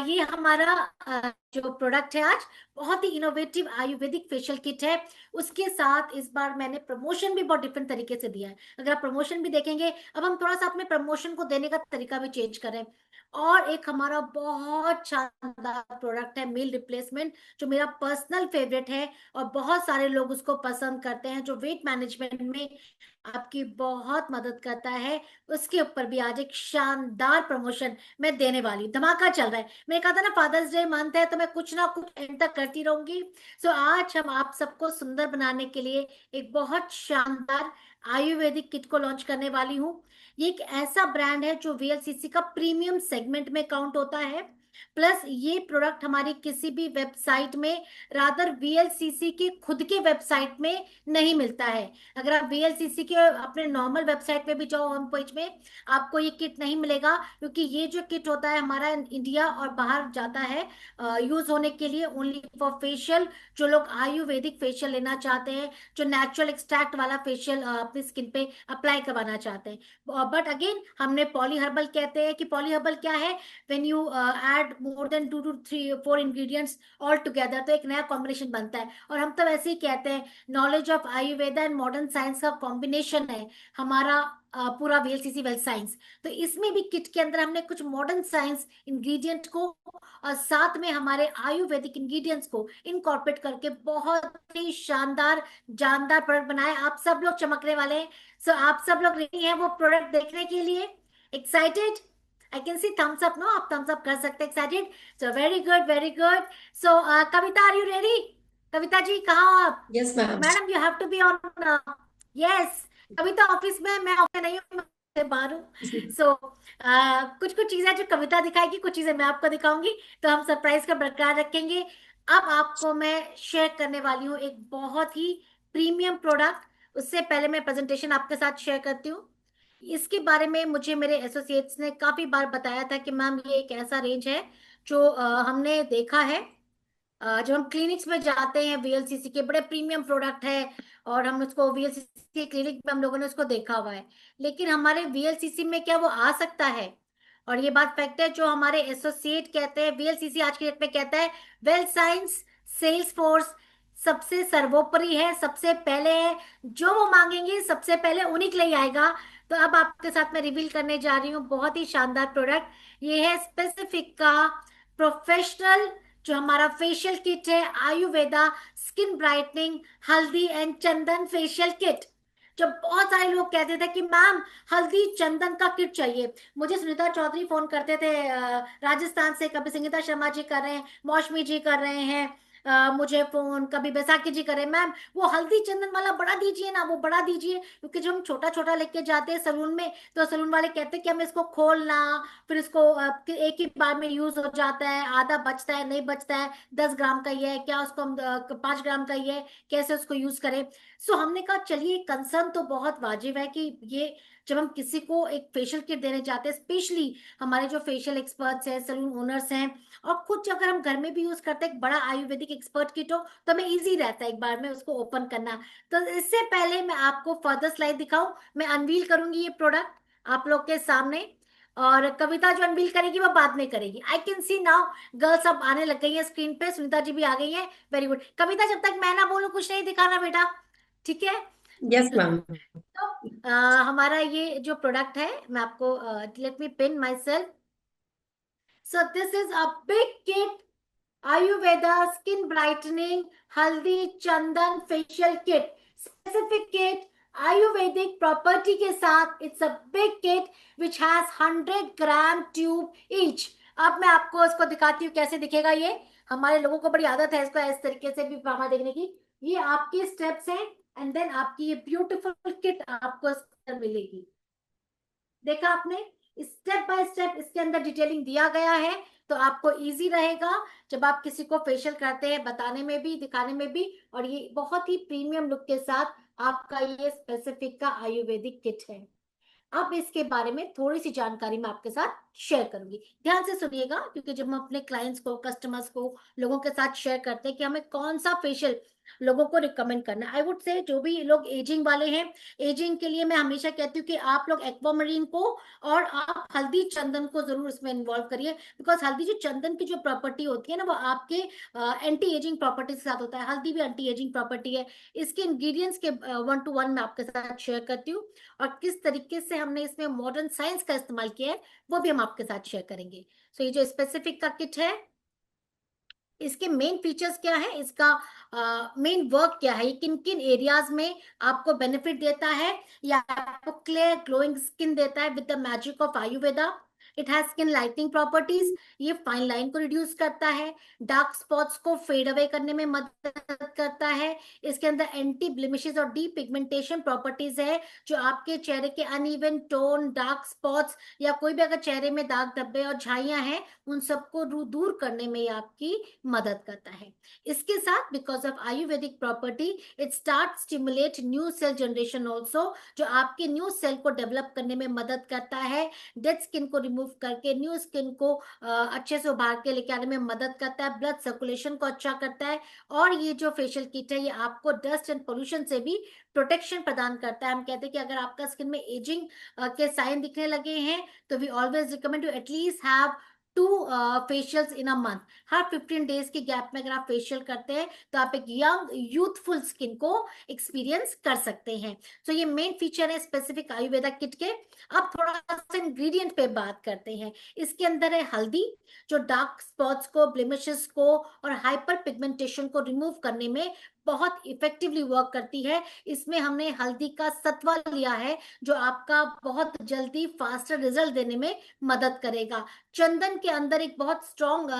ये हमारा जो प्रोडक्ट है आज बहुत ही इनोवेटिव आयुर्वेदिक फेशियल किट है। उसके साथ इस बार मैंने प्रमोशन भी बहुत डिफरेंट तरीके से दिया है। अगर आप प्रमोशन भी देखेंगे, अब हम थोड़ा सा अपने प्रमोशन को देने का तरीका भी चेंज करें। और एक हमारा बहुत शानदार प्रोडक्ट है मील रिप्लेसमेंट, जो मेरा पर्सनल फेवरेट है और बहुत सारे लोग उसको पसंद करते हैं, जो वेट मैनेजमेंट में आपकी बहुत मदद करता है। उसके ऊपर भी आज एक शानदार प्रमोशन मैं देने वाली हूँ। धमाका चल रहा है। मैंने कहा था ना फादर्स डे मंथ है, तो मैं कुछ ना कुछ एंड तक करती रहूंगी। आज हम आप सबको सुंदर बनाने के लिए एक बहुत शानदार आयुर्वेदिक किट को लॉन्च करने वाली हूँ। ये एक ऐसा ब्रांड है जो वीएलसीसी का प्रीमियम सेगमेंट में काउंट होता है। प्लस ये प्रोडक्ट हमारी किसी भी वेबसाइट में, रादर वीएलसीसी के खुद के वेबसाइट में नहीं मिलता है। अगर आप वीएलसीसी के अपने नॉर्मल वेबसाइट पे भी जाओ, होम पेज में, आपको ये किट नहीं मिलेगा, क्योंकि ये जो किट होता है हमारा इंडिया और बाहर जाता है यूज होने के लिए ओनली फॉर फेशियल। जो लोग आयुर्वेदिक फेशियल लेना चाहते हैं, जो नेचुरल एक्सट्रैक्ट वाला फेशियल अपनी स्किन पे अप्लाई करवाना चाहते हैं। बट अगेन हमने पॉली हर्बल, कहते हैं कि पॉली हर्बल क्या है, when you add more than 2 to 3 4 ingredients all together, तो एक नया कॉम्बिनेशन बनता है। और हम तो वैसे ही कहते हैं, knowledge of Ayurveda and modern science का कॉम्बिनेशन है हमारा पूरा वीएलसीसी वेल्थ साइंस। तो इसमें भी किट के अंदर हमने कुछ मॉडर्न साइंस इंग्रेडिएंट को और साथ में हमारे आयुर्वेदिक इंग्रेडिएंट्स को इनकॉर्पोरेट करके बहुत ही शानदार जानदार प्रोडक्ट बनाए। आप सब लोग चमकने वाले हैं। आप सब लोग रेडी हैं वो प्रोडक्ट देखने के लिए? Excited? I can see thumbs up. No, आप थम्स अप कर सकते हैं। Excited? So very good, very good. Kavita, are you ready? Kavita ji कहाँ हो आप? Yes ma'am. Madam you have to be on. Yes. Kavita office में, मैं ऑफिस नहीं हूँ, मैं बाहर हूँ। कुछ कुछ चीजें जो कविता दिखाएगी, कुछ चीजें मैं आपको दिखाऊंगी, तो हम सरप्राइज का बरकरार रखेंगे। अब आपको मैं शेयर करने वाली हूँ एक बहुत ही प्रीमियम प्रोडक्ट। उससे पहले मैं प्रेजेंटेशन आपके साथ शेयर करती हूँ। इसके बारे में मुझे मेरे एसोसिएट्स ने काफी बार बताया था कि मैम ये एक ऐसा रेंज है जो हमने देखा है जब हम क्लिनिक्स में जाते हैं, वीएलसीसी के बड़े प्रीमियम प्रोडक्ट है, और हम उसको वीएलसीसी क्लिनिक में हम लोगों ने उसको देखा हुआ है। लेकिन हमारे वीएलसीसी में क्या वो आ सकता है? और ये बात फैक्ट है, जो हमारे एसोसिएट कहते हैं, वीएलसीसी आज के डेट में कहता है वेल्थ साइंस सेल्स फोर्स सबसे सर्वोपरि है, सबसे पहले है। जो वो मांगेंगे सबसे पहले उन्हीं के लिए आएगा। तो अब आपके साथ मैं रिवील करने जा रही हूँ बहुत ही शानदार प्रोडक्ट। ये है स्पेसिफिक का प्रोफेशनल, जो हमारा फेशियल किट है, आयुर्वेदा स्किन ब्राइटनिंग हल्दी एंड चंदन फेशियल किट। जो बहुत सारे लोग कहते थे कि मैम हल्दी चंदन का किट चाहिए। मुझे सुनीता चौधरी फोन करते थे राजस्थान से, कभी संगीता शर्मा जी कर रहे हैं, मौसमी जी कर रहे हैं, मुझे फोन कभी बैसाखी जी करे, मैम वो हल्दी चंदन वाला बड़ा दीजिए ना, वो बड़ा दीजिए। क्योंकि जब हम छोटा छोटा लेके जाते हैं सलून में, तो सलून वाले कहते हैं कि हमें इसको खोलना, फिर इसको एक ही बार में यूज हो जाता है, आधा बचता है, नहीं बचता है, 10 ग्राम का ही है क्या, उसको हम 5 ग्राम का ही है, कैसे उसको यूज करें। हमने कहा चलिए, कंसर्न तो बहुत वाजिब है कि ये जब हम किसी को एक फेशियल किट देने जाते हैं, स्पेशली हमारे जो फेशियल एक्सपर्ट्स हैं, सलून ओनर्स हैं, और कुछ अगर हम घर में भी यूज करते हैं, एक बड़ा आयुर्वेदिक एक्सपर्ट किट हो, तो हमें इजी रहता है एक बार में उसको ओपन करना। तो इससे पहले मैं आपको फर्दर स्लाइड दिखाऊं, मैं अनवील करूंगी ये प्रोडक्ट आप लोग के सामने, और कविता जो अनवील करेगी वो बाद में करेगी। आई कैन सी नाउ गर्ल्स अब आने लग गई है स्क्रीन पे, सुनीता जी भी आ गई है। Very good. कविता जब तक मैं ना बोलूं कुछ नहीं दिखाना बेटा, ठीक है? Yes ma'am. तो हमारा ये जो प्रोडक्ट है, मैं आपको let me pin myself. This is a big kit, Ayurveda skin brightening haldi chandan facial kit, specific kit Ayurvedic property के साथ। It's a big kit which has 100 gram tube each. अब मैं आपको इसको दिखाती हूँ कैसे दिखेगा ये। हमारे लोगों को बड़ी आदत है इसको इस तरीके से भी पामा देखने की। ये आपके स्टेप्स हैं, एंड देन आपकी ये ब्यूटीफुल किट आपको इसके अंदर मिलेगी। देखा आपने, स्टेप बाय स्टेप इसके अंदर डिटेलिंग दिया गया है, तो आपको इजी रहेगा जब आप किसी को फेशियल करते हैं, बताने में भी दिखाने में भी। और ये बहुत ही प्रीमियम लुक के साथ आपका ये स्पेसिफिक का आयुर्वेदिक किट है। अब इसके बारे में थोड़ी सी जानकारी मैं आपके साथ शेयर करूंगी, ध्यान से सुनिएगा, क्योंकि जब हम अपने क्लाइंट्स को, कस्टमर्स को, लोगों के साथ शेयर करते हैं कि हमें कौन सा फेशियल लोगों को रिकमेंड करना। आई वुड से जो भी लोग एजिंग वाले हैं, एजिंग के लिए मैं हमेशा कहती हूँ कि आप लोग एक्वामरीन को और आप हल्दी चंदन को जरूर इसमें इन्वॉल्व करिए, बिकॉज हल्दी जो चंदन की जो प्रॉपर्टी होती है ना, वो आपके एंटी एजिंग प्रॉपर्टी के साथ होता है। हल्दी भी एंटी एजिंग प्रॉपर्टी है। इसके इंग्रेडिएंट्स के 1 to 1 मैं आपके साथ शेयर करती हूँ, और किस तरीके से हमने इसमें मॉडर्न साइंस का इस्तेमाल किया है वो भी हम आपके साथ शेयर करेंगे। सो ये जो स्पेसिफिक का किट है, इसके मेन फीचर्स क्या है, इसका मेन वर्क क्या है, ये किन किन एरियाज में आपको बेनिफिट देता है, या आपको क्लियर ग्लोइंग स्किन देता है with the magic of Ayurveda. It has skin lightening properties, ये फाइन लाइन को रिड्यूस करता है, डार्क स्पॉट्स को फेड अवे करने में मदद करता है। इसके अंदर एंटी ब्लेमिशेस और डी पिगमेंटेशन प्रॉपर्टीज है, जो आपके चेहरे के अनइवन टोन, डार्क स्पॉट्स, या कोई भी अगर चेहरे में दाग धब्बे और झाइयां हैं, उन सबको दूर करने में आपकी मदद करता है। इसके साथ because of Ayurvedic property, it start stimulate new cell generation also, जो आपके न्यू सेल को डेवलप करने में मदद करता है। डेड स्किन को रिमूव करके न्यू स्किन को अच्छे से उभार के लेके आने में मदद करता है। ब्लड सर्कुलेशन को अच्छा करता है। और ये जो फेशियल किट है, ये आपको डस्ट एंड पोल्यूशन से भी प्रोटेक्शन प्रदान करता है। हम कहते हैं कि अगर आपका स्किन में एजिंग के साइन दिखने लगे हैं, तो we always recommend to at least have 2 facials in a month. हर 15 डेज के गैप में अगर आप फेशियल करते हैं, तो आप एक यंग यूथफुल स्किन को एक्सपीरियंस कर सकते हैं। तो ये मेन फीचर है स्पेसिफिक आयुर्वेदा किट के। अब थोड़ा सा इंग्रेडिएंट पे बात करते हैं। इसके अंदर है हल्दी, जो डार्क स्पॉट्स को, ब्लेमिशेस को और हाइपर पिगमेंटेशन को रिमूव करने में बहुत इफेक्टिवली वर्क करती है। इसमें हमने हल्दी का सत्वा लिया है, जो आपका बहुत जल्दी फास्टर रिजल्ट देने में मदद करेगा। चंदन के अंदर एक बहुत स्ट्रॉन्ग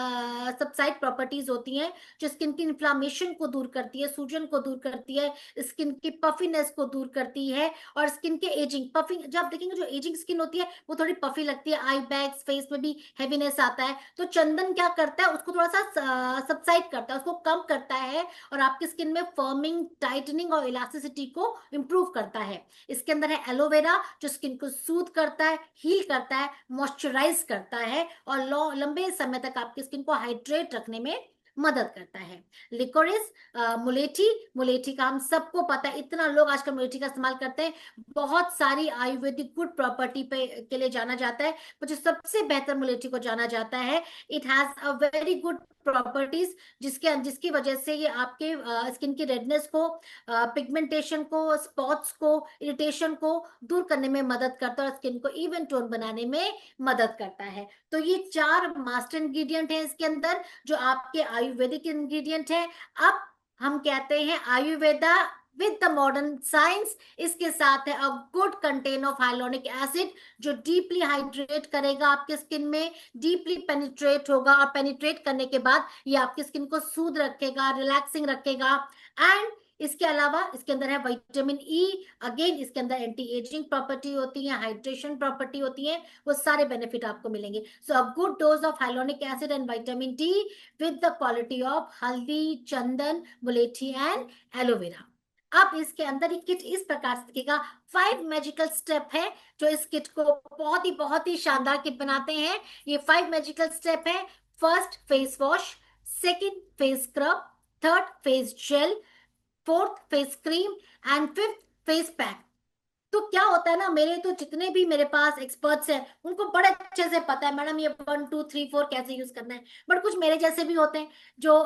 सबसाइड प्रॉपर्टीज होती हैं, जो स्किन की इन्फ्लामेशन को दूर करती है, सूजन को दूर करती है, स्किन की पफीनेस को दूर करती है, और स्किन के एजिंग पफिंग, जब आप देखेंगे जो एजिंग स्किन होती है वो थोड़ी पफी लगती है, आई बैग्स, फेस में भी हैवीनेस आता है, तो चंदन क्या करता है, उसको थोड़ा सा सबसाइड करता है, उसको कम करता है, और आपकी स्किन में फर्मिंग, टाइटनिंग और इलास्टिसिटी को इंप्रूव करता है। इसके अंदर है एलोवेरा, जो स्किन को सूद करता है, हील करता है, मॉइस्चराइज करता है, और लंबे समय तक आपकी स्किन को हाइड्रेट रखने में मदद करता है। लिकोरिस, मुलेठी, मुलेठी का हम सबको पता है, इतना लोग आजकल मुलेठी का इस्तेमाल करते हैं। बहुत सारी आयुर्वेदिक गुड प्रॉपर्टी पे के लिए जाना जाता है, मुझे सबसे बेहतर मुलेठी को जाना जाता है। It has a very good properties, जिसकी वजह से ये आपके स्किन की रेडनेस को, पिगमेंटेशन को, स्पॉट्स को, इरिटेशन को दूर करने में मदद करता है, और स्किन को इवन टोन बनाने में मदद करता है। तो ये 4 मास्टर इंग्रेडिएंट है इसके अंदर, जो आपके आयुर्वेदिक इंग्रेडिएंट है। अब हम कहते हैं Ayurveda with the modern science. इसके साथ है a good contain of hyaluronic acid, जो डीपली हाइड्रेट करेगा आपके स्किन में, डीपली पेनिट्रेट होगा, और पेनिट्रेट करने के बाद ये आपकी स्किन को सूद रखेगा, रिलैक्सिंग रखेगा। एंड इसके अलावा इसके अंदर है विटामिन ई। अगेन इसके अंदर एंटी एजिंग प्रॉपर्टी होती है, हाइड्रेशन प्रॉपर्टी होती है, वो सारे बेनिफिट आपको मिलेंगे। So a good dose of hyaluronic acid and vitamin D with the quality of haldi, chandan, मुलेठी and aloe vera. अब इसके अंदर ही किट इस प्रकार से दिखेगा। 5 मैजिकल स्टेप है जो इस किट को बहुत ही शानदार किट बनाते हैं। ये 5 मैजिकल स्टेप है। First, face wash. Second, face scrub. Third, face gel. Fourth, face cream. And fifth, face pack. तो क्या होता है ना, मेरे तो जितने भी मेरे पास एक्सपर्ट्स हैं, उनको बड़े अच्छे से पता है मैडम ये 1 2 3 4 कैसे यूज करना है। बट कुछ मेरे जैसे भी होते हैं जो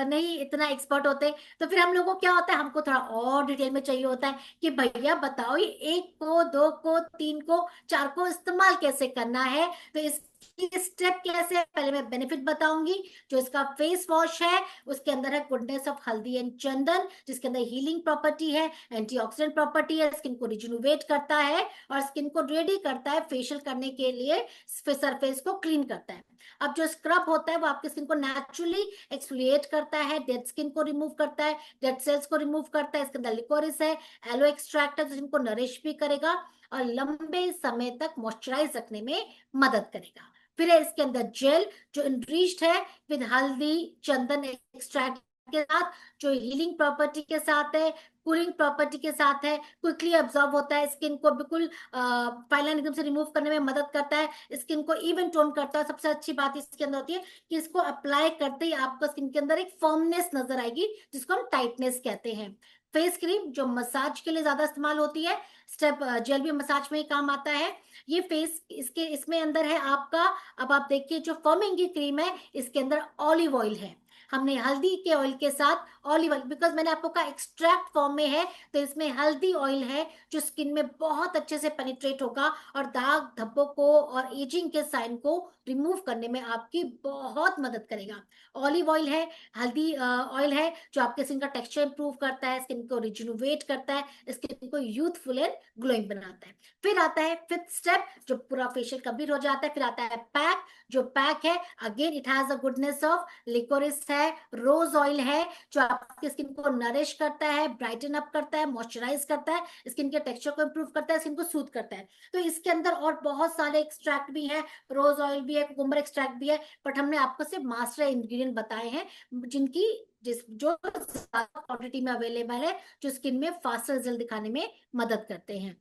नहीं इतना एक्सपर्ट होते, तो फिर हम लोगों को क्या होता है, हमको थोड़ा और डिटेल में चाहिए होता है कि भैया बताओ ये 1 को 2 को 3 को 4 को इस्तेमाल कैसे करना है। तो इसकी स्टेप कैसे है, पहले मैं बेनिफिट बताऊंगी। जो इसका फेस वॉश है, उसके अंदर है गुडनेस ऑफ हल्दी एंड चंदन, जिसके अंदर हीलिंग प्रॉपर्टी है, एंटीऑक्सीडेंट प्रॉपर्टी है, स्किन को रिजुनोवेट करता है और स्किन को रेडी करता है फेशियल करने के लिए, सरफेस को क्लीन करता है। अब जो स्क्रब होता है वो आपकी स्किन को नेचुरली एक्सफोलिएट करता है, डेड स्किन को रिमूव करता है, डेड सेल्स को रिमूव करता है। इसके अंदर लिकोरिस है, एलो एक्सट्रैक्ट है, जो स्किन को नरिश भी करेगा और लंबे समय तक मॉइस्चराइज रखने में मदद करेगा। फिर है इसके अंदर जेल, जो इनरिच्ड है विद हल्दी, चंदन एक्सट्रैक्ट के साथ, जो हीलिंग प्रॉपर्टी के साथ है, कूलिंग प्रॉपर्टी के साथ है, क्विकली अब्सॉर्ब होता है, स्किन को बिल्कुल फाइन लाइन एकदम से रिमूव करने में मदद करता है, स्किन को इवन टोन करता है। सबसे अच्छी बात इसके अंदर होती है कि इसको अप्लाई करते ही आपको स्किन के अंदर एक फर्मनेस नजर आएगी, जिसको हम टाइटनेस कहते हैं। फेस क्रीम जो मसाज के लिए ज्यादा इस्तेमाल होती है, स्टेप जेल भी मसाज में ही काम आता है। ये फेस इसके इसमें अंदर है आपका, अब आप देखिए जो फर्मिंग की क्रीम है इसके अंदर ऑलिव ऑयल है। हमने हल्दी के ऑयल के साथ ऑलिव ऑयल, बिकॉज मैंने आपको कहा एक्सट्रैक्ट फॉर्म में है, तो इसमें हल्दी ऑयल है जो स्किन में बहुत अच्छे से पेनिट्रेट होगा और दाग धब्बों को और एजिंग के साइन को रिमूव करने में आपकी बहुत मदद करेगा। ऑलिव ऑयल है, हल्दी ऑयल है जो आपके स्किन का टेक्सचर इंप्रूव करता है, स्किन को रिजुनोवेट करता है, स्किन को यूथफुल एंड ग्लोइंग बनाता है। फिर आता है फिफ्थ स्टेप जो पूरा फेशियल कंप्लीट हो जाता है। फिर आता है पैक, जो पैक है again it has a goodness of liquorice है, रोज ऑयल है जो आपकी स्किन को नरिश करता है, ब्राइटन अप करता है, मॉइस्चराइज करता है, स्किन के टेक्सचर को इंप्रूव करता है, स्किन को सूथ करता है। तो इसके अंदर और बहुत सारे एक्सट्रैक्ट भी है, रोज ऑयल भी है, कुकुम्बर एक्सट्रैक्ट भी है, बट हमने आपको सिर्फ मास्टर इंग्रेडिएंट बताए हैं जिनकी जो क्वांटिटी में अवेलेबल है, जो स्किन में फास्टर रिजल्ट दिखाने में मदद करते हैं।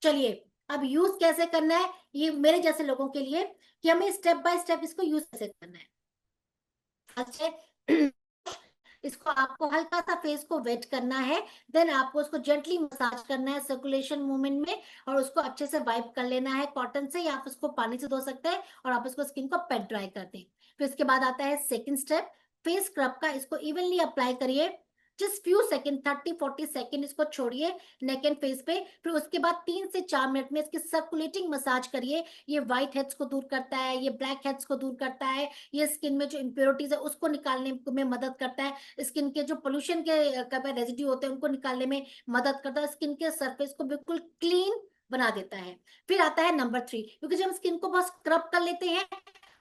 चलिए अब यूज कैसे करना है ये मेरे जैसे लोगों के लिए, कि हमें स्टेप बाय स्टेप इसको यूज कैसे करना है। फर्स्ट है इसको आपको हल्का सा फेस को वेट करना है, देन आपको उसको जेंटली मसाज करना है सर्कुलेशन मूवमेंट में, और उसको अच्छे से वाइप कर लेना है कॉटन से, या आप उसको पानी से धो सकते हैं और आप उसको स्किन को पेट ड्राई कर दें। फिर इसके बाद आता है सेकंड स्टेप, फेस स्क्रब का। इसको इवनली अप्लाई करिए, जस्ट फ्यू सेकंड, 30-40 सेकंड इसको छोड़िए नेक एंड फेस पे। फिर उसके बाद 3 से 4 मिनट में इसकी सर्कुलेटिंग मसाज करिए। ये व्हाइट हेड्स को दूर करता है, ये ब्लैक हेड्स को दूर करता है, ये स्किन में जो इम्प्योरिटीज है उसको निकालने में मदद करता है, स्किन के जो पोल्यूशन के रेजिड्यू होते हैं उनको निकालने में मदद करता है, स्किन के सरफेस को बिल्कुल क्लीन बना देता है। फिर आता है नंबर 3, क्योंकि जब हम स्किन को बहुत स्क्रब कर लेते हैं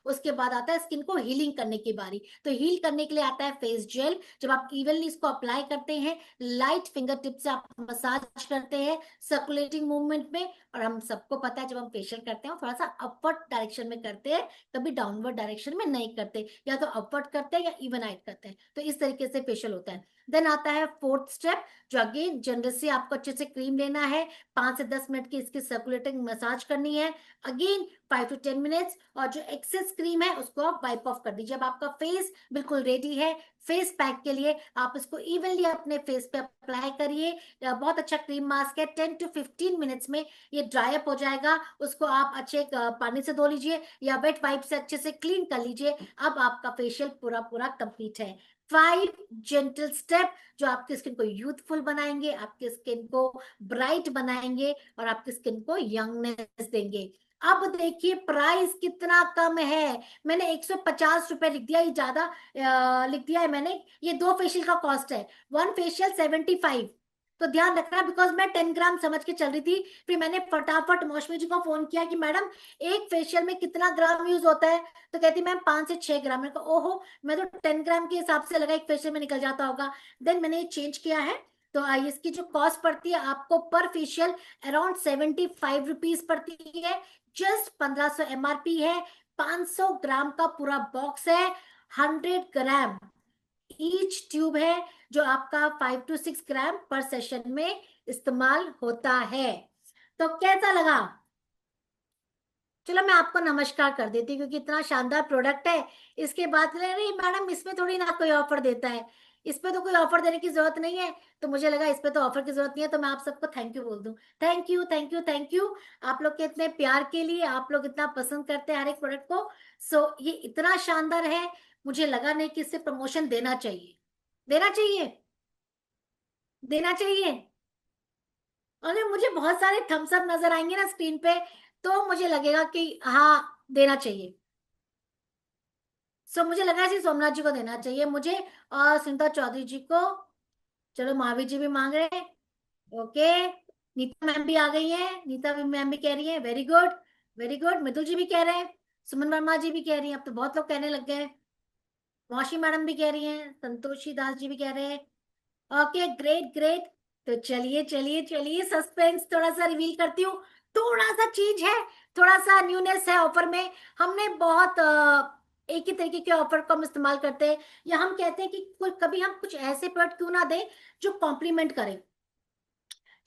उसके बाद आता है स्किन को हीलिंग करने की बारी। तो हील करने के लिए आता है फेस जेल। जब आप इवनली इसको अप्लाई करते हैं, लाइट फिंगर टिप से आप मसाज करते हैं सर्कुलेटिंग मूवमेंट में, और हम सबको पता है जब हम फेशियल करते हैं थोड़ा सा अपवर्ड डायरेक्शन में करते हैं, कभी डाउनवर्ड डायरेक्शन में नहीं करते, या तो अपवर्ड करते हैं या इवन आइट करते हैं। तो इस तरीके से फेशियल होता है। देन आता है फोर्थ स्टेप, जो अगेन जनरली आपको अच्छे से क्रीम लेना है, 5 से 10 मिनट की इसकी सर्कुलेटिंग मसाज करनी है, अगेन 5 to 10 मिनट्स, और जो एक्सेस क्रीम है उसको आप वाइप ऑफ कर दीजिए। जब आपका फेस बिल्कुल रेडी है फेस पैक के लिए, आप इसको इवनली अपने फेस पे अप्लाई करिए। बहुत अच्छा क्रीम मास्क है, 10 to 15 मिनट्स में ये ड्राई अप हो जाएगा। उसको आप अच्छे पानी से धो लीजिए या वेट वाइप से अच्छे से क्लीन कर लीजिए। अब आपका फेशियल पूरा पूरा कंप्लीट है। 5 जेंटल स्टेप जो आपकी स्किन को यूथफुल बनाएंगे, आपकी स्किन को ब्राइट बनाएंगे और आपकी स्किन को यंगनेस देंगे। अब देखिए प्राइस कितना कम है, मैंने 150 रुपए लिख दिया, ये ज्यादा लिख दिया है मैंने। ये 2 फेशियल का कॉस्ट है, 1 फेशियल 75। तो ध्यान रखना, बिकॉज मैं 10 ग्राम समझ के चल रही थी। फिर मैंने फटाफट मौसमी जी को फोन किया कि मैडम एक फेशियल में कितना ग्राम यूज होता है, तो कहती मैम 5 से 6 ग्राम। मैंने कहा ओहो, मैं तो 10 ग्राम के हिसाब से लगा एक फेशियल में निकल जाता होगा। देन मैंने ये चेंज किया है। तो इसकी जो कॉस्ट पड़ती है आपको पर फेशियल अराउंड 75 रुपीज पड़ती है। जस्ट 1500 MRP है, 500 ग्राम का पूरा बॉक्स है, 100 ग्राम ईच ट्यूब है, जो आपका 5 to 6 ग्राम पर सेशन में इस्तेमाल होता है। तो कैसा लगा? चलो मैं आपको नमस्कार कर देती हूँ, क्योंकि इतना शानदार प्रोडक्ट है। इसके बाद नहीं मैडम इसमें थोड़ी ना कोई ऑफर देता है, इस पे तो कोई ऑफर देने की जरूरत नहीं है। तो मुझे लगा इस पे तो ऑफर की जरूरत नहीं है, तो मैं आप सबको थैंक यू बोल दूं। Thank you thank you thank you आप लोग के इतने प्यार के लिए, आप लोग इतना पसंद करते हैं हर एक प्रोडक्ट को। सो ये इतना शानदार है, मुझे लगा नहीं कि इससे प्रमोशन देना चाहिए, देना चाहिए, देना चाहिए। और मुझे बहुत सारे थम्स अप नजर आएंगे ना स्क्रीन पे, तो मुझे लगेगा कि हाँ देना चाहिए। सो मुझे लगा ऐसे सोमनाथ जी को देना चाहिए मुझे, और सुनीता चौधरी जी को। चलो महावीर जी भी मांग रहे हैं, ओके। नीता मैम भी आ गई हैं, नीता मैम भी कह रही है वेरी गुड, वेरी गुड। मृदुल जी भी कह रहे हैं, सुमन वर्मा जी भी कह रही हैं, अब तो बहुत लोग कहने लग गए हैं। मौशी मैडम भी कह रही हैं, संतोषी दास जी भी कह रहे हैं, ओके ग्रेट ग्रेट। तो चलिए चलिए चलिए सस्पेंस थोड़ा सा रिवील करती हूँ। थोड़ा सा चीज है, थोड़ा सा न्यूनेस है ऑफर में। हमने बहुत एक ही तरीके के ऑफर को हम इस्तेमाल करते हैं, या हम कहते हैं कि कभी हम कुछ ऐसे प्रोडक्ट क्यों ना दें जो कॉम्प्लीमेंट करें।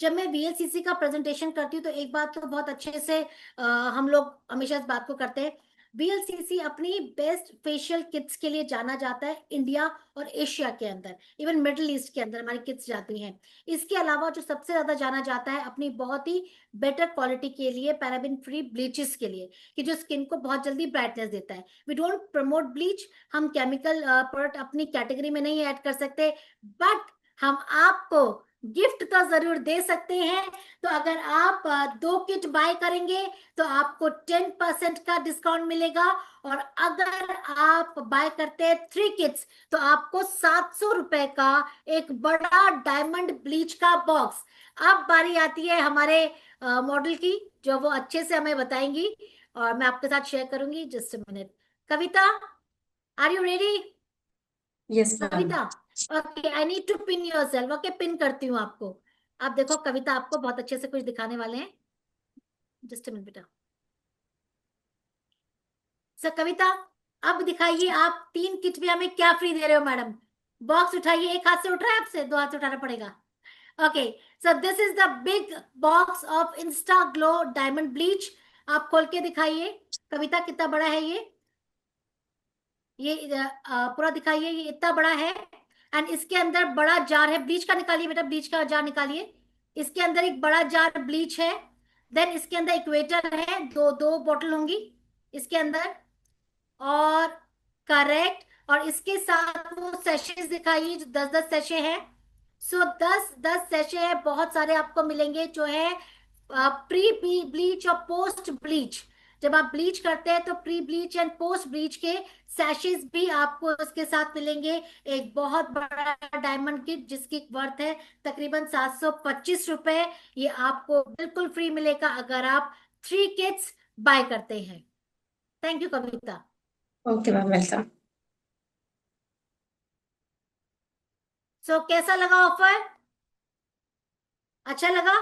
जब मैं वीएलसीसी का प्रेजेंटेशन करती हूँ तो एक बात तो बहुत अच्छे से हम लोग हमेशा इस बात को करते हैं, वीएलसीसी अपनी बेस्ट फेशियल किट्स के लिए जाना जाता है इंडिया और एशिया के अंदर, इवन मिडिल ईस्ट के अंदर हमारी किट्स जाती हैं। इसके अलावा जो सबसे ज्यादा जाना जाता है अपनी बहुत ही बेटर क्वालिटी के लिए, पैराबिन फ्री ब्लीचेस के लिए, कि जो स्किन को बहुत जल्दी ब्राइटनेस देता है। वी डोंट प्रमोट ब्लीच, हम केमिकल प्रोडक्ट अपनी कैटेगरी में नहीं ऐड कर सकते, बट हम आपको गिफ्ट तो जरूर दे सकते हैं। तो अगर आप 2 किट बाय करेंगे तो आपको 10% का डिस्काउंट मिलेगा, और अगर आप बाय करते हैं 3 किट्स तो आपको 700 रुपए का एक बड़ा डायमंड ब्लीच का बॉक्स। अब बारी आती है हमारे मॉडल की, जो वो अच्छे से हमें बताएंगी और मैं आपके साथ शेयर करूंगी। Just a minute. Kavita, are you ready? Yes ma'am. Kavita, okay, I need to pin yourself. Okay, pin करती हूँ आपको। आप देखो कविता आपको बहुत अच्छे से कुछ दिखाने वाले हैं। जस्ट मिनट बेटा। सर कविता, अब दिखाइए आप 3 किट में हमें क्या फ्री दे रहे हो मैडम। बॉक्स उठाइए, एक हाथ से उठ रहा है, आपसे 2 हाथ से उठाना पड़ेगा। Okay, so this is the big box of Insta glow diamond bleach. आप खोल के दिखाइए कविता, कितना बड़ा है ये पूरा दिखाइए, ये इतना बड़ा है। एंड इसके अंदर बड़ा जार है ब्लीच का, निकालिए बेटा ब्लीच का जार निकालिए। इसके अंदर एक बड़ा जार ब्लीच है। देन इसके अंदर इक्वेटर है, दो दो बॉटल होंगी इसके अंदर। और करेक्ट, और इसके साथ वो सेशेस दिखाइए जो 10-10 सेशे हैं। सो 10-10 सेशे है, बहुत सारे आपको मिलेंगे जो है प्री ब्लीच और पोस्ट ब्लीच। जब आप ब्लीच करते हैं तो pre bleach and post bleach के सैशेस भी आपको उसके साथ मिलेंगे। एक बहुत बड़ा डायमंड किट जिसकी वर्थ है तकरीबन 725 रुपए। ये आपको बिल्कुल फ्री मिलेगा अगर आप 3 किट्स बाय करते हैं। Thank you Kavita. Okay ma'am, welcome. So कैसा लगा ऑफर? अच्छा लगा?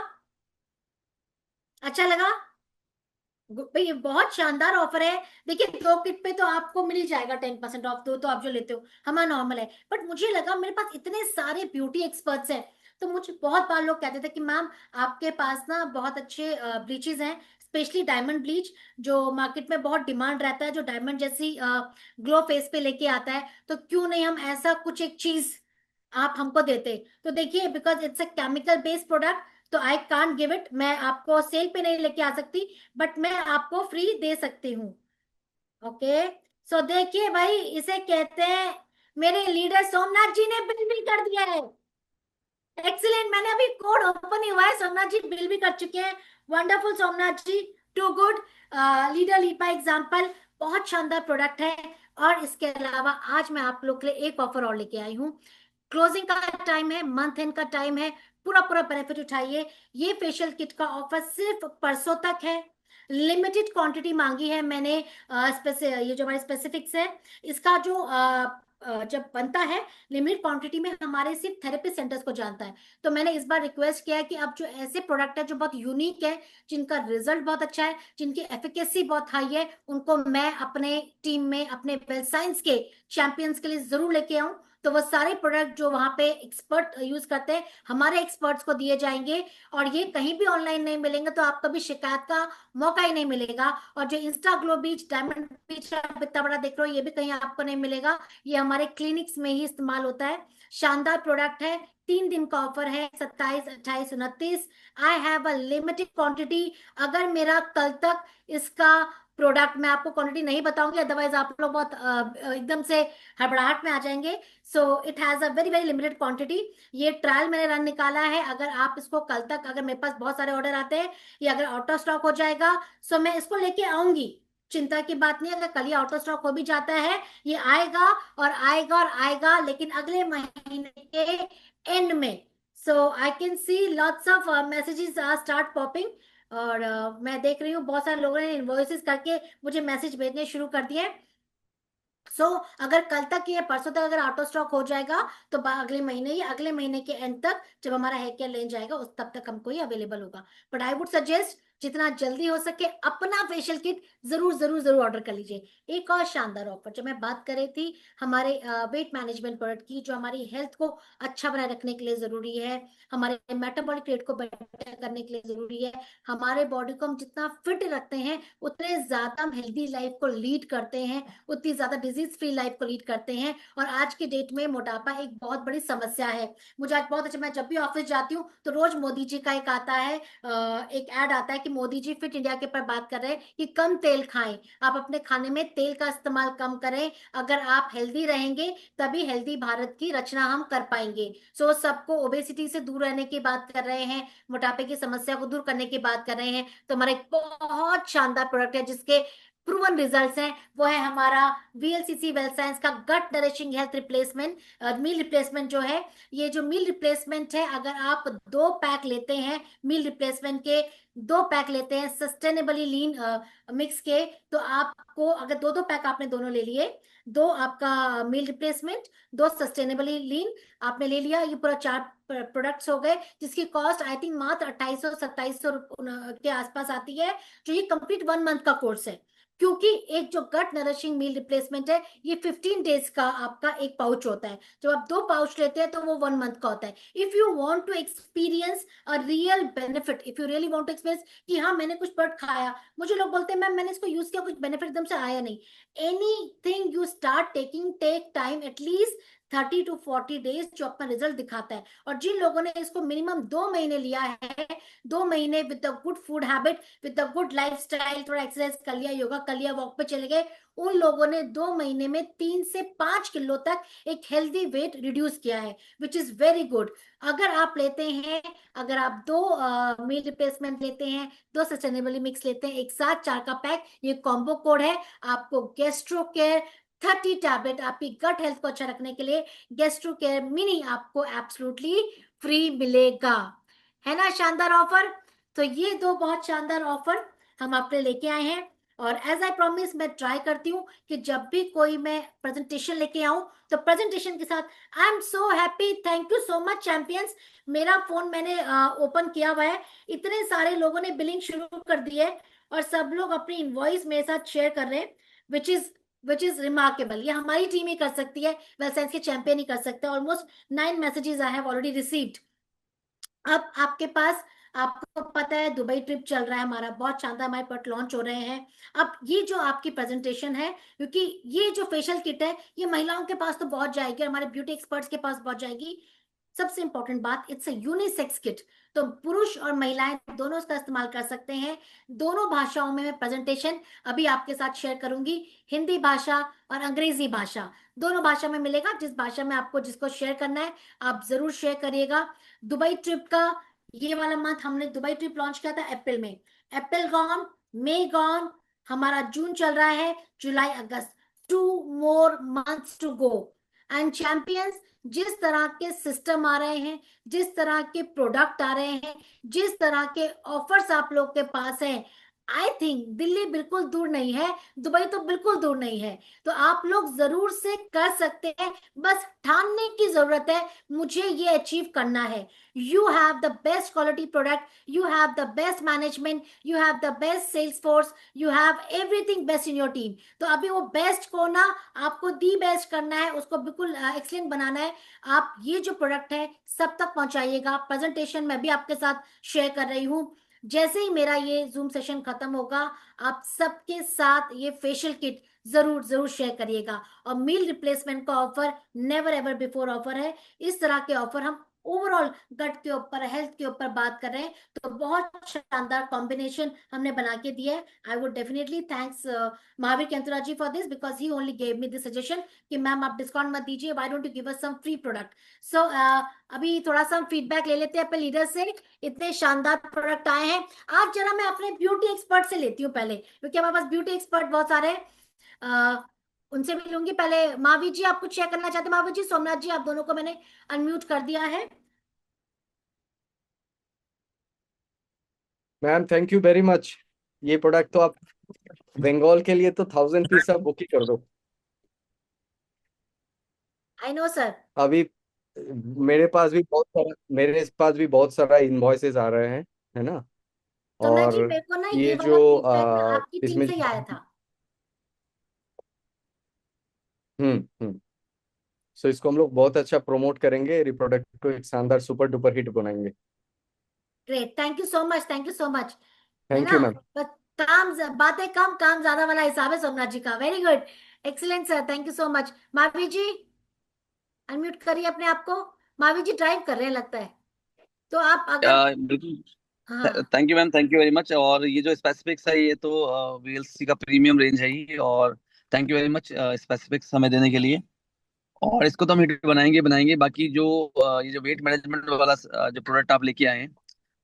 अच्छा लगा? भाई ये बहुत शानदार ऑफर है। देखिए 2 किट पे तो आपको मिल ही जाएगा 10% ऑफ, दो तो आप जो लेते हो हमारा नॉर्मल है। बट मुझे लगा मेरे पास इतने सारे ब्यूटी एक्सपर्ट्स हैं, तो मुझे बहुत बार लोग कहते थे कि मैम आपके पास ना बहुत अच्छे ब्लीचेस हैं, स्पेशली डायमंड ब्लीच जो मार्केट में बहुत डिमांड रहता है, जो डायमंड जैसी ग्लो फेस पे लेके आता है, तो क्यों नहीं हम ऐसा कुछ एक चीज आप हमको देते। तो देखिए because it's a chemical based product, तो आई कांट गिव इट, मैं आपको सेल पे नहीं लेके आ सकती, बट मैं आपको फ्री दे सकती हूँ। ओके, सो देखिए भाई, इसे कहते हैं, मेरे लीडर सोमनाथ जी ने बिल भी कर दिया है। एक्सीलेंट, मैंने अभी कोड ओपन ही हुआ है, सोमनाथ जी बिल भी कर चुके हैं। Wonderful Somnath ji, too good. Leader लीपा एग्जाम्पल, बहुत शानदार प्रोडक्ट है। और इसके अलावा आज मैं आप लोग के लिए एक ऑफर और लेके आई हूँ। क्लोजिंग का टाइम है, मंथ एंड का टाइम है, पूरा पूरा बेनिफिट उठाइए। ये फेशियल किट का ऑफर सिर्फ परसों तक है। लिमिटेड क्वांटिटी मांगी है मैंने। ये जो हमारे स्पेसिफिक्स है, इसका जो जब बनता है लिमिटेड क्वांटिटी में, हमारे सिर्फ थेरेपी सेंटर्स को जानता है। तो मैंने इस बार रिक्वेस्ट किया है कि अब जो ऐसे प्रोडक्ट है जो बहुत यूनिक है, जिनका रिजल्ट बहुत अच्छा है, जिनकी एफिकेसी बहुत हाई है, उनको मैं अपने टीम में अपने वेल साइंस के चैंपियंस के लिए जरूर लेके आऊं। तो वो सारे प्रोडक्ट जो वहां पे एक्सपर्ट यूज करते हैं हमारे एक्सपर्ट्स को दिए जाएंगे, और ये कहीं भी ऑनलाइन नहीं मिलेंगे, तो आपको भी शिकायत का मौका ही नहीं मिलेगा। और जो इंस्टा ग्लो बीच डायमंड बीच आप इतना बड़ा देख रहे हो, ये भी कहीं आपको नहीं मिलेगा, ये हमारे क्लिनिक्स में ही इस्तेमाल होता है। शानदार प्रोडक्ट है। 3 दिन का ऑफर है, 27, 28, 29। I have a limited quantity. अगर मेरा कल तक इसका प्रोडक्ट, मैं आपको क्वांटिटी नहीं बताऊंगी अदरवाइज आप लोग बहुत एकदम से हड़बड़ाहट में आ जाएंगे। So it has a very very limited quantity. ये ट्रायल मैंने रन निकाला है, अगर आप इसको कल तक, अगर मेरे पास बहुत सारे ऑर्डर आते हैं, ये अगर आउट ऑफ स्टॉक हो जाएगा, सो मैं इसको लेके आऊंगी। चिंता की बात नहीं, अगर कल ही आउट ऑफ स्टॉक हो भी जाता है, ये आएगा और आएगा और आएगा, लेकिन अगले महीने के एंड में। So I can see lots of messages are start popping. और मैं देख रही हूँ बहुत सारे लोगों ने इनवॉइसेस करके मुझे मैसेज भेजने शुरू कर दिए। सो अगर कल तक या परसों तक अगर आउट ऑफ स्टॉक हो जाएगा, तो अगले महीने या अगले महीने के एंड तक जब हमारा हेयर केयर लेन जाएगा उस तब तक हमको ये अवेलेबल होगा। बट आई वुड सजेस्ट जितना जल्दी हो सके अपना फेशियल किट जरूर जरूर जरूर ऑर्डर कर लीजिए। एक और शानदार ऑफर, जब मैं बात कर रही थी हमारे वेट मैनेजमेंट प्रोडक्ट की, जो हमारी हेल्थ को अच्छा बनाए रखने के लिए जरूरी है, हमारे मेटाबॉलिक रेट को बेटर करने के लिए जरूरी है, हमारे बॉडी को हम जितना फिट रखते हैं उतने ज्यादा हम हेल्दी लाइफ को लीड करते हैं, उतनी ज्यादा डिजीज फ्री लाइफ को लीड करते हैं। और आज की डेट में मोटापा एक बहुत बड़ी समस्या है। मुझे आज बहुत अच्छा, मैं जब भी ऑफिस जाती हूँ तो रोज मोदी जी का एक आता है, एक ऐड आता है कि मोदी जी फिट इंडिया के ऊपर बात कर रहे हैं कि कम तेल खाएं, आप अपने खाने में तेल का इस्तेमाल कम करें। अगर आप हेल्दी रहेंगे तभी हेल्दी भारत की रचना हम कर पाएंगे। सो सबको ओबेसिटी से दूर रहने की बात कर रहे हैं, मोटापे की समस्या को दूर करने की बात कर रहे हैं। तो हमारा एक बहुत शानदार प्रोडक्ट है जिसके प्रूवन रिजल्ट्स हैं, वो है हमारा वीएलसीसी वेल साइंस का gut nourishing health replacement, meal replacement जो है। ये जो मील रिप्लेसमेंट है, अगर आप 2 पैक लेते हैं मील रिप्लेसमेंट के, 2 पैक लेते हैं सस्टेनेबली लीन मिक्स के, तो आपको अगर दो दो पैक आपने दोनों ले लिए, दो आपका मील रिप्लेसमेंट, दो सस्टेनेबली लीन आपने ले लिया, ये पूरा 4 प्रोडक्ट्स हो गए, जिसकी कॉस्ट आई थिंक मात्र 2800 2700 के आसपास आती है, जो ये कंप्लीट 1 मंथ का कोर्स है। क्योंकि एक जो गट नरिशिंग मील रिप्लेसमेंट है, ये 15 डेज का आपका एक पाउच होता है। जब आप 2 पाउच लेते हैं तो वो 1 मंथ का होता है। If you want to experience a real benefit, if you really want to experience कि हाँ मैंने कुछ प्रोडक्ट खाया, मुझे लोग बोलते हैं मैम मैंने इसको यूज किया, कुछ बेनिफिट एकदम से आया नहीं। Anything you start taking take time, at least 30 to 40 days, जो अपना रिजल्ट दिखाता है। और जिन लोगों ने इसको मिनिमम 2 महीने लिया है, 2 महीने with the good food habit, with the good life style, थोड़ा एक्सरसाइज कर लिया, योगा कर लिया, वॉक पे चले गए, उन लोगों ने 2 महीने में 3 से 5 किलो तक एक हेल्दी वेट रिड्यूस किया है, विच इज वेरी गुड। अगर आप लेते हैं, अगर आप 2 मील रिप्लेसमेंट लेते हैं, 2 सस्टेनेबली मिक्स लेते हैं, एक साथ 4 का पैक, ये कॉम्बो कोड है। आपको गेस्ट्रो केयर 30 टैबलेट, आपकी गट हेल्थ को अच्छा रखने के लिए गेस्ट्रो केयर मिनी आपको एब्सोल्युटली फ्री मिलेगा। है ना शानदार ऑफर? तो ये दो बहुत शानदार ऑफर हम आपके लेके आए हैं। और एज आई प्रॉमिस, मैं ट्राई करती हूँ कि जब भी कोई मैं प्रेजेंटेशन लेके आऊं तो प्रेजेंटेशन के साथ I am so happy, thank you so much champions. मेरा फोन मैंने ओपन किया हुआ है, इतने सारे लोगों ने बिलिंग शुरू कर दी है, और सब लोग अपनी इनवॉइस मेरे साथ शेयर कर रहे हैं, विच इज रिमार्केबल। ये हमारी टीम ही कर सकती है, वेल साइंस के चैंपियन ही कर सकते हैं। Almost 9 messages I have already received. अब आपके पास, आपको पता है दुबई ट्रिप चल रहा है हमारा, बहुत शानदार हमारे प्रोडक्ट लॉन्च हो रहे हैं। अब ये जो आपकी प्रेजेंटेशन है, क्योंकि ये जो फेशियल किट है ये महिलाओं के पास तो बहुत जाएगी, हमारे ब्यूटी एक्सपर्ट्स के पास बहुत जाएगी। सबसे इंपॉर्टेंट बात, इट्स अ यूनिसेक्स किट, तो पुरुष और महिलाएं दोनों इसका इस्तेमाल कर सकते हैं। दोनों भाषाओं में मैं प्रेजेंटेशन अभी आपके साथ शेयर करूंगी, हिंदी भाषा और अंग्रेजी भाषा, दोनों भाषा में मिलेगा। जिस भाषा में आपको जिसको शेयर करना है आप जरूर शेयर करिएगा। दुबई ट्रिप का ये वाला मंथ, हमने दुबई ट्रिप लॉन्च किया था अप्रैल में, अप्रैल गॉन, मई गॉन, हमारा जून चल रहा है, जुलाई अगस्त, 2 more months to go. And champions, जिस तरह के सिस्टम आ रहे हैं, जिस तरह के प्रोडक्ट आ रहे हैं, जिस तरह के ऑफर्स आप लोग के पास हैं, आई थिंक दिल्ली बिल्कुल दूर नहीं है, दुबई तो बिल्कुल दूर नहीं है। तो आप लोग जरूर से कर सकते हैं, बस ठानने की जरूरत है, मुझे ये अचीव करना है। You have the best quality product, you have the best management, you have the best sales force, you have everything best in your team. तो अभी वो बेस्ट को ना आपको दी बेस्ट करना है, उसको बिल्कुल एक्सलेंट बनाना है। आप ये जो प्रोडक्ट है सब तक पहुंचाइएगा। प्रेजेंटेशन में भी आपके साथ शेयर कर रही हूँ, जैसे ही मेरा ये जूम सेशन खत्म होगा आप सबके साथ ये फेशियल किट जरूर जरूर शेयर करिएगा। और मील रिप्लेसमेंट का offer never ever before offer है। इस तरह के ऑफर हम ओवरऑल गट के ऊपर, हेल्थ के ऊपर बात कर रहे हैं, तो बहुत शानदार कॉम्बिनेशन हमने बना के दिया है। I would definitely thanks Mahavir Kentura ji for this, because he only gave me this suggestion कि मैम आप डिस्काउंट मत दीजिए, why don't you give us some free product. So अभी थोड़ा सा फीडबैक ले लेते हैं अपने लीडर से, इतने शानदार प्रोडक्ट आए हैं। आज जरा मैं अपने ब्यूटी एक्सपर्ट से लेती हूँ पहले, क्योंकि हमारे पास ब्यूटी एक्सपर्ट बहुत सारे हैं, उनसे मिलूंगी। पहले महावीर जी, आप कुछ शेयर करना चाहते हैं? महावीर जी, सोमनाथ जी, आप दोनों को मैंने अनम्यूट कर दिया है। Ma'am thank you very much. ये प्रोडक्ट तो आप बंगाल के लिए तो 1000 पीस आप बुक ही कर दो आई नो सर। अभी। मेरे पास भी बहुत सारा इनवॉइसेस आ रहे हैं, है ना। सोमनाथ जी, और मेरे को ना ये ये वाला जो फीडबैक आपकी टीम इसमें से ही आया था। हम्म। सो इसको हम लोग बहुत अच्छा प्रमोट करेंगे, रिप्रोडक्ट को एक शानदार सुपर डुपर हिट बनाएंगे। Great, thank you so much, thank you so much. है थैंक ना? You ma'am. बस बातें कम काम ज्यादा वाला हिसाब है सोमनाथ जी का। Very good, excellent sir, thank you so much. Mavi ji, unmute करिए अपने आप को। मावी जी ड्राइव कर रहे हैं लगता है, तो आप अगर बिल्कुल। हाँ। Thank you ma'am, thank you very much. और ये जो स्पेसिफिक्स है ये तो वीएलसी का प्रीमियम रेंज है ये। और thank you very much specifics हमें देने के लिए। और इसको तो हम हिट बनाएंगे बनाएंगे। बाकी जो ये जो वेट मैनेजमेंट वाला जो प्रोडक्ट आप लेके आए हैं,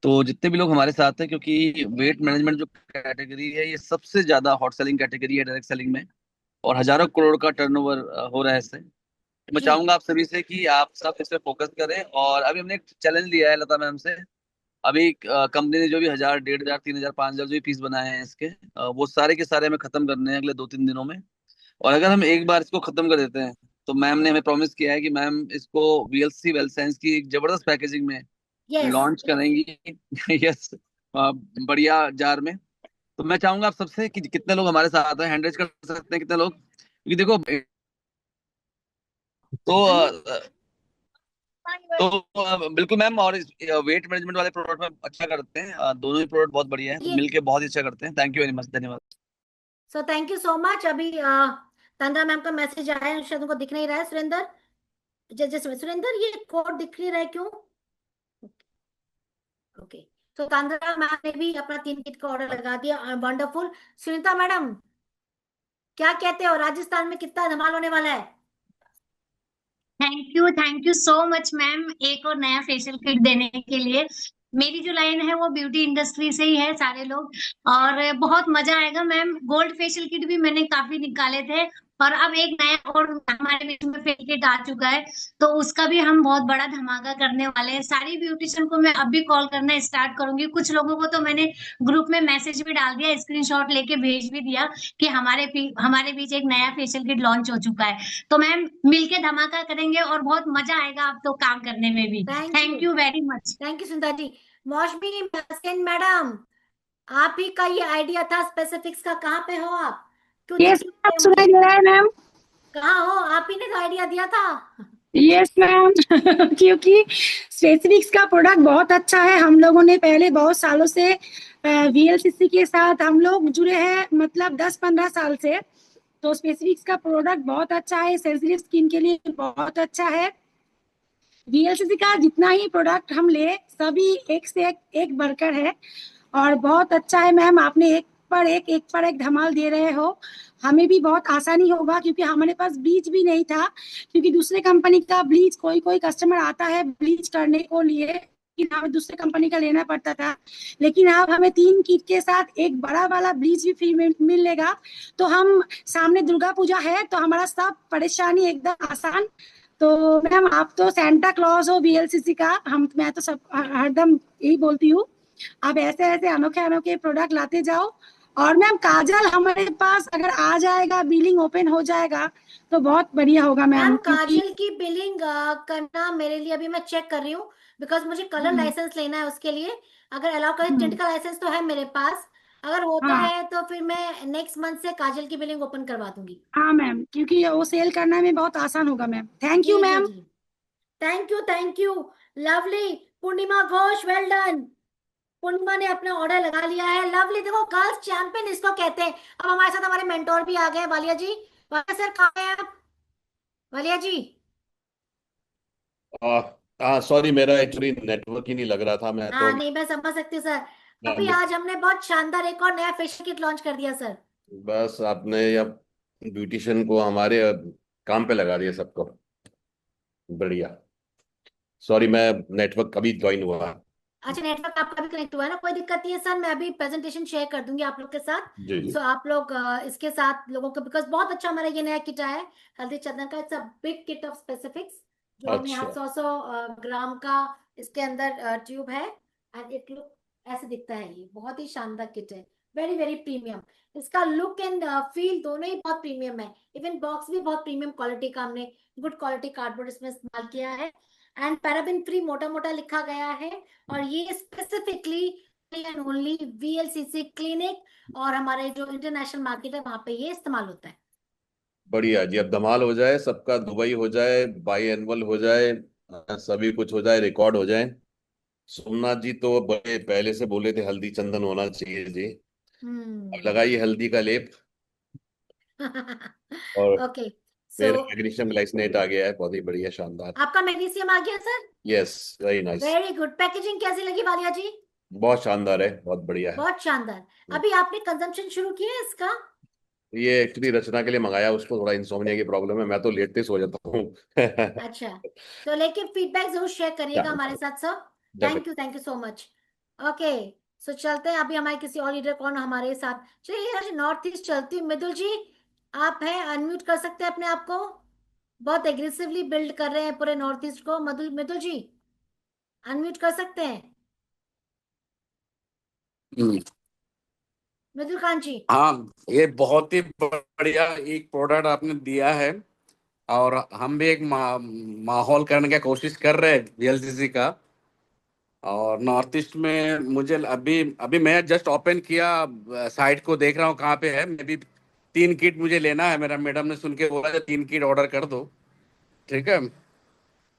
तो जितने भी लोग हमारे साथ हैं, क्योंकि वेट मैनेजमेंट जो कैटेगरी है ये सबसे ज्यादा हॉट सेलिंग कैटेगरी है डायरेक्ट सेलिंग में। और हजारों करोड़ का टर्नओवर हो रहा है इससे। तो मैं जी। चाहूंगा आप सभी से कि आप सब इस पे फोकस करें। और अभी हमने एक चैलेंज लिया है लता मैम से। अभी कंपनी ने जो भी 1,000, 1,500, 3,000, 5,000 जो भी पीस बनाए हैं इसके, वो सारे के सारे हमें खत्म करने हैं अगले 2-3 दिनों में। और अगर हम एक बार इसको खत्म कर देते हैं, तो मैम ने हमें प्रॉमिस किया है कि मैम इसको वीएलसी वेल साइंस की एक जबरदस्त पैकेजिंग में यस। लॉन्च करेंगी। यस। बढ़िया जार में। तो मैं चाहूंगा आप सबसे कि कितने लोग हमारे साथ हैं, हैंड रेज कर सकते हैं कितने लोग, क्योंकि देखो तो बिल्कुल मैम। और वेट मैनेजमेंट वाले प्रोडक्ट में अच्छा करते हैं, दोनों ही प्रोडक्ट बहुत बढ़िया है, तो ये मिलके बहुत ही अच्छा करते हैं। थैंक यू वेरी मच, धन्यवाद। So thank you so much. अभी तंद्रा मैम का मैसेज आया है, शायद उनको दिख नहीं रहा है। सुरेंद्र, जैसे सुरेंद्र ये कोड दिख नहीं रहा है क्यों? ओके। तो तंद्रा मैम ने भी अपना 3 किट का ऑर्डर लगा दिया। वंडरफुल। सुनीता मैडम, क्या कहते हो, राजस्थान में कितना धमाल होने वाला है? Thank you so much ma'am, एक और नया फेशियल किट देने के लिए। मेरी जो लाइन है वो ब्यूटी इंडस्ट्री से ही है सारे लोग। और बहुत मजा आएगा मैम। गोल्ड फेशियल किट भी मैंने काफी निकाले थे, और अब एक नया और हमारे बीच में फेशियल किट आ चुका है, तो उसका भी हम बहुत बड़ा धमाका करने वाले हैं। सारी ब्यूटिशियन को मैं अभी कॉल करना स्टार्ट करूंगी। कुछ लोगों को तो मैंने ग्रुप में मैसेज भी डाल दिया, स्क्रीनशॉट लेके भेज भी दिया कि हमारे बीच एक नया फेशियल किट लॉन्च हो चुका है। तो मैम मिलके धमाका करेंगे और बहुत मजा आएगा आप तो काम करने में भी। Thank you very much. Thank you Sunita ji. Mousumi Sen madam, आप ही का ये आइडिया था स्पेसिफिक्स का, कहाँ पे हो आप? क्यों यस दिख नहीं मैम, रहे सुनाई मुझे? दे रहा है मैम। कहाँ हो? आप ही ने तो आइडिया दिया था। Yes ma'am. क्योंकि स्पेसिफिक्स का प्रोडक्ट बहुत अच्छा है। हम लोगों ने पहले बहुत सालों से वीएलसीसी के साथ हम लोग जुड़े हैं, मतलब 10-15 साल से। तो स्पेसिफिक्स का प्रोडक्ट बहुत अच्छा है, सेंसिटिव स्किन के लिए बहुत अच्छा है। वीएलसीसी का जितना ही प्रोडक्ट हम ले, सभी एक से एक बढ़कर है और बहुत अच्छा है मैम। आपने एक पर एक धमाल दे रहे हो। हमें भी बहुत आसानी होगा, क्योंकि हमारे पास ब्लीच भी नहीं था। क्योंकि दूसरे कंपनी का ब्लीच कोई कोई कस्टमर आता है ब्लीच करने को लिए, लेकिन हमें दूसरे कंपनी का लेना पड़ता था। लेकिन अब हमें 3 किट के साथ एक बड़ा वाला ब्लीच भी फ्री में मिलेगा। तो हम सामने दुर्गा पूजा है, तो हमारा सब परेशानी एकदम आसान। तो मैम आप तो सेंटा क्लॉज हो वीएलसीसी का। मैं तो सब हरदम यही बोलती हूँ, आप ऐसे ऐसे अनोखे अनोखे प्रोडक्ट लाते जाओ। और मैम काजल हमारे पास अगर आ जाएगा, बिलिंग ओपन हो जाएगा, तो बहुत बढ़िया होगा मैम। मैम क्योंकि काजल की बिलिंग करना मेरे लिए, अभी मैं चेक कर रही हूँ, बिकॉज मुझे कलर लाइसेंस लेना है उसके लिए। अगर अलाउ करे, टिंट का लाइसेंस तो है मेरे पास। अगर होता हाँ है तो फिर मैं नेक्स्ट मंथ से काजल की बिलिंग ओपन करवा दूंगी। हाँ मैम, क्योंकि वो सेल करने में बहुत आसान होगा मैम। थैंक यू जी जी मैम। जी। Thank you, thank you. Lovely. Purnima Ghosh, well done. Purnima ने अपना ऑर्डर लगा लिया है। लवली, देखो गर्ल्स चैंपियन इसको कहते हैं। अब हमारे साथ हमारे मेंटोर भी आ गए, वालिया जी। वालिया सर कहाँ हैं आप? वालिया जी। सॉरी, मेरा एक्चुअली नेटवर्क ही नहीं लग रहा था। मैं हाँ तो नहीं, मैं समझ सकती हूँ सर। अभी मैं- आज हमने बहुत शानदार एक और नया फेशियल किट लॉन्च कर दिया सर। बस आपने या ब्यूटिशियन को हमारे काम पे लगा दिया सबको। बढ़िया। सॉरी, मैं नेटवर्क कभी ज्वाइन हुआ। अच्छा, नेटवर्क आपका भी कनेक्ट हुआ है ना, कोई दिक्कत नहीं है सर। मैं अभी प्रेजेंटेशन शेयर कर दूंगी आप लोग के साथ। जी जी। सो आप लोग इसके साथ लोगों को, बिकॉज बहुत अच्छा हमारा ये नया किट आया है हल्दी चंदन का। It's a big kit of specifics, जो हमें यहाँ अच्छा। 100 ग्राम का इसके अंदर ट्यूब है। एंड इट लुक ऐसे दिखता है। ये बहुत ही शानदार किट है, वेरी वेरी प्रीमियम। इसका लुक एंड फील दोनों ही बहुत प्रीमियम है। इवन बॉक्स भी बहुत प्रीमियम क्वालिटी का, हमने गुड क्वालिटी कार्डबोर्ड इसमें इस्तेमाल किया है। एंड पैराबिन फ्री मोटा मोटा लिखा गया है। और ये specifically and only VLCC clinic और हमारे जो इंटरनेशनल मार्केट है वहां पे ये इस्तेमाल होता है। बढ़िया जी, अब धमाल हो जाए, सबका दुबई हो जाए, बाई एनुअल हो जाए, सभी कुछ हो जाए, रिकॉर्ड हो जाए। सोमनाथ जी तो बड़े पहले से बोले थे हल्दी चंदन होना चाहिए जी। अब हम्म। लगाइए हल्दी का लेप। और ओके। सो मेरा मैग्नीशियम ग्लाइसिनेट आ गया है, बहुत ही बढ़िया, शानदार। आपका मैग्नीशियम आ गया sir. Yes, very nice. Very good. Packaging कैसी लगी वालिया जी? बहुत शानदार है, बहुत बढ़िया है। बहुत शानदार। अभी आपने कंजम्पशन शुरू किया है इसका? ये एक्चुअली रचना के लिए मंगाया, उसको थोड़ा इंसोम्निया की प्रॉब्लम है, मैं तो लेटते सो जाता हूँ। अच्छा, तो लेकिन फीडबैक जरूर शेयर करिएगा हमारे साथ सब। Thank you so much. Okay, so चलते हैं। अभी हमारे किसी और लीडर कौन हमारे साथ? चलिए आज नॉर्थ ईस्ट चलती हूँ। मृदुल जी, आप हैं, अनम्यूट कर सकते हैं अपने आप को। बहुत एग्रेसिवली बिल्ड कर रहे हैं पूरे नॉर्थ ईस्ट को। मृदुल, मृदुल जी अनम्यूट कर सकते हैं? हम्म, मृदुल कांत जी। हाँ, ये बहुत ही बढ़िया एक प्रोडक्ट आपने दिया है। और हम भी एक माहौल करने की कोशिश कर रहे हैं VLCC का। और नॉर्थ ईस्ट में मुझे अभी अभी मैं जस्ट ओपन किया, साइट को देख रहा हूँ कहाँ पे है। मैं भी 3 किट मुझे लेना है, मेरा मैडम ने सुन के बोला था 3 किट ऑर्डर कर दो। ठीक है,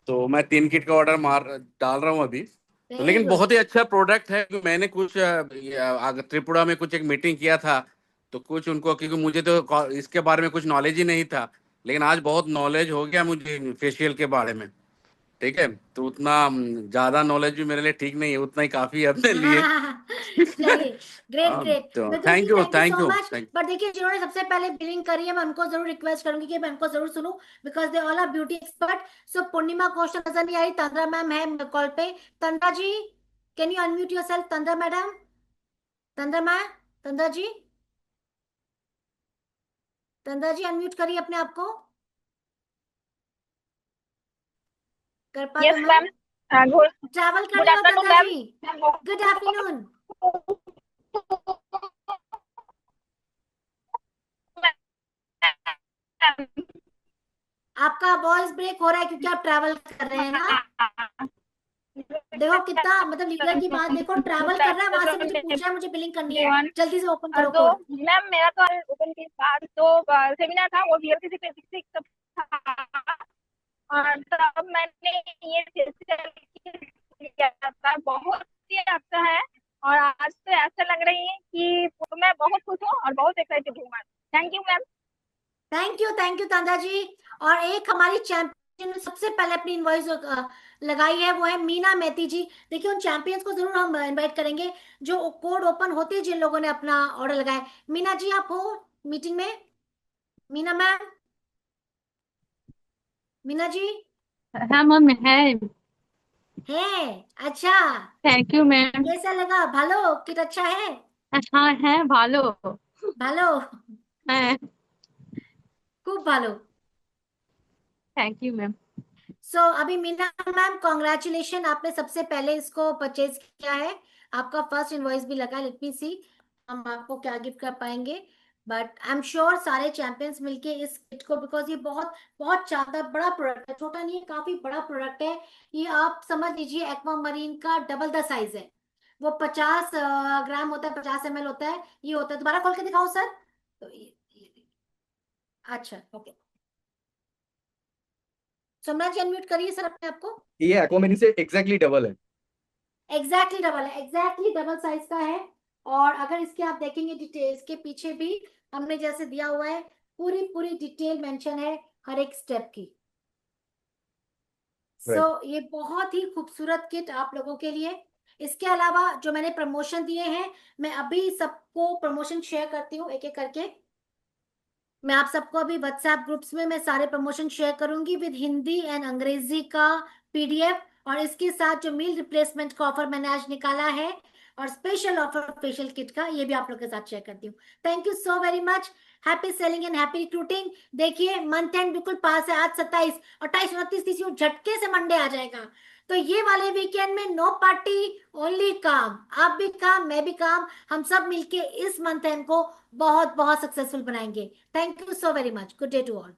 तो मैं 3 किट का ऑर्डर मार डाल रहा हूँ अभी। तो वेरी लेकिन गुड। बहुत ही अच्छा प्रोडक्ट है, क्योंकि मैंने कुछ त्रिपुरा में कुछ एक मीटिंग किया था। तो कुछ उनको, क्योंकि मुझे तो इसके बारे में कुछ नॉलेज ही नहीं था। लेकिन आज बहुत नॉलेज हो गया मुझे फेशियल के बारे में। ठीक है, तो उतना ज्यादा नॉलेज भी मेरे लिए ठीक नहीं है, उतना ही काफी है अपने लिए। चलिए, ग्रेट ग्रेट। तो Mridul ji thank you thank so you much. Thank पर देखिए, जिन्होंने सबसे पहले बिलिंग करी है मैं उनको जरूर रिक्वेस्ट करूंगी कि मैं उनको जरूर सुनूं, because they all are beauty expert. So Purnima question नजर नहीं आ रही, तंद्रा मैम है कॉल पे। Tandra ji, can you unmute yourself? Tandra madam, Tandra ma'am, Tandra ji, Tandra ji unmute करिए अपने आप को। कर पा रहे यस हो मैम? मैम। गुड ट्रैवल कर गुड रहे हो आफ्टरनून तंद्रा मैम। जी? Good afternoon. आपका वॉइस ब्रेक हो रहा है क्योंकि आप ट्रैवल कर रहे हैं ना। देखो कितना, मतलब लीडर की बात देखो, ट्रैवल कर रहा है वहां से मुझे पूछ रहा है मुझे बिलिंग करनी है। जल्दी से ओपन करो तो कोड। मैम मेरा तो ओपन के बाद तो सेमिनार था, वो VLCC पे बेसिक था। और तब मैंने ये फेशियल किया था, बहुत ही अच्छा है। और आज तो ऐसा लग रही है कि तो मैं बहुत खुश हूँ और बहुत एक्साइटेड हूँ ma'am. Thank you ma'am. Thank you Tanda ji. और एक हमारी चैंपियन सबसे पहले अपनी इनवॉइस लगाई है, वो है मीना मेहती जी। देखिए, उन चैंपियंस को जरूर हम इनवाइट करेंगे जो कोड ओपन होते हैं, जिन लोगों ने अपना ऑर्डर लगाया। मीना जी आप हो मीटिंग में? मीना मैम, मीना जी हाँ मैम है। है? अच्छा, थैंक यू मैम। कैसा लगा? भालो किट अच्छा है? हाँ है ভালো। भालो, है। खूब भालो। Thank you ma'am. सो अभी मीना मैम कॉन्ग्रेचुलेशन, आपने सबसे पहले इसको परचेज किया है। आपका फर्स्ट इनवॉइस भी लगा। लेट मी सी हम आपको क्या गिफ्ट कर पाएंगे। बट आई एम श्योर सारे चैंपियंस मिलके इस किट को, बिकॉज ये बहुत बहुत ज्यादा बड़ा प्रोडक्ट है, छोटा नहीं है, काफी बड़ा प्रोडक्ट है। ये आप समझ लीजिए एक्वा मरीन का डबल द साइज है। वो 50 ग्राम होता है, 50 ml होता है। ये होता है, दोबारा खोल के दिखाओ सर। तो अच्छा ओके, सोमनाथ जी अनम्यूट करिए सर अपने आप को। ये एक्वामेनी से एग्जैक्टली डबल है। एग्जैक्टली डबल है, एग्जैक्टली डबल साइज का है। और अगर इसके आप देखेंगे डिटेल्स के पीछे भी हमने जैसे दिया हुआ है, पूरी पूरी डिटेल मेंशन है हर एक स्टेप की। सो ये बहुत ही खूबसूरत किट आप लोगों के लिए। इसके अलावा जो मैंने प्रमोशन दिए हैं, मैं अभी सबको प्रमोशन शेयर करती हूँ एक एक करके। मैं आप सबको अभी व्हाट्सएप ग्रुप्स में मैं सारे प्रमोशन शेयर करूंगी विद हिंदी एंड अंग्रेजी का PDF। और इसके साथ जो मील रिप्लेसमेंट का ऑफर मैंने आज निकाला है और स्पेशल ऑफर फेशियल किट का, ये भी आप लोग के साथ शेयर करती हूँ। Thank you so very much. Happy selling and happy recruiting. देखिए मंथ एंड बिल्कुल पास है, आज 27, 28, 29, 30 झटके से मंडे आ जाएगा। तो ये वाले वीकेंड में नो पार्टी, ओनली काम। आप भी काम, मैं भी काम, हम सब मिलके इस मंथ एंड को बहुत बहुत सक्सेसफुल बनाएंगे। Thank you so very much. Good day to all.